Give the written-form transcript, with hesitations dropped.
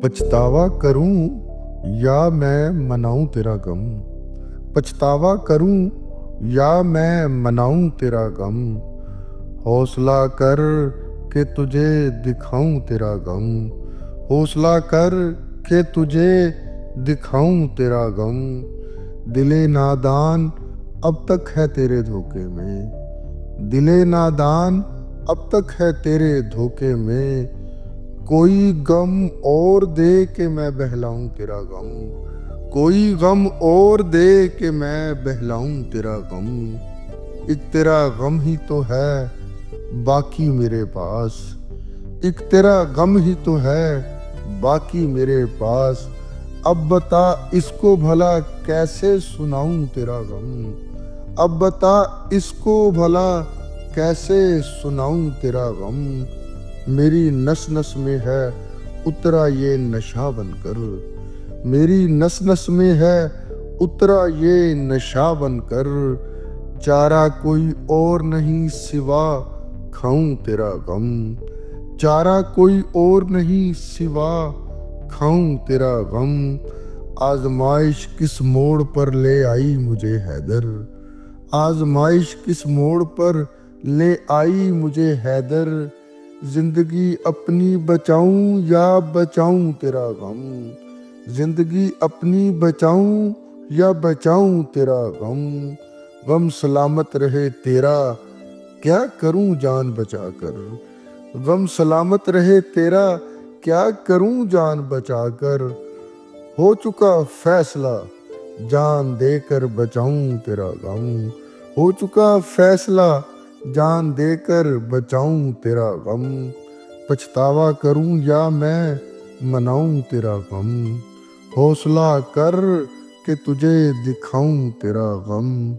पछतावा करूं या मैं मनाऊं तेरा गम। पछतावा करूं या मैं मनाऊं तेरा गम। हौसला कर के तुझे दिखाऊं तेरा गम। हौसला कर के तुझे दिखाऊं तेरा गम। दिले नादान अब तक है तेरे धोखे में। दिले नादान अब तक है तेरे धोखे में। कोई गम और दे के मैं बहलाऊं तेरा गम। कोई गम और दे के मैं बहलाऊं तेरा गम। एक तेरा गम ही तो है बाकी मेरे पास। एक तेरा गम ही तो है बाकी मेरे पास। अब बता इसको भला कैसे सुनाऊं तेरा गम। अब बता इसको भला कैसे सुनाऊं तेरा गम। मेरी नस नस में है उतरा ये नशा बनकर। मेरी नस नस में है उतरा ये नशा बनकर। चारा कोई और नहीं सिवा खाऊं तेरा गम। चारा कोई और नहीं सिवा खाऊं तेरा गम। आजमाइश किस मोड़ पर ले आई मुझे हैदर। आजमाइश किस मोड़ पर ले आई मुझे हैदर। जिंदगी अपनी बचाऊं या बचाऊं तेरा गम। जिंदगी अपनी बचाऊं या बचाऊं तेरा गम। गम सलामत रहे तेरा क्या करूं जान बचाकर। गम सलामत रहे तेरा क्या करूं जान बचाकर। हो चुका फैसला जान देकर बचाऊं तेरा गम। हो चुका फैसला जान देकर बचाऊं तेरा गम। पछतावा करूं या मैं मनाऊं तेरा गम। हौसला कर के तुझे दिखाऊं तेरा गम।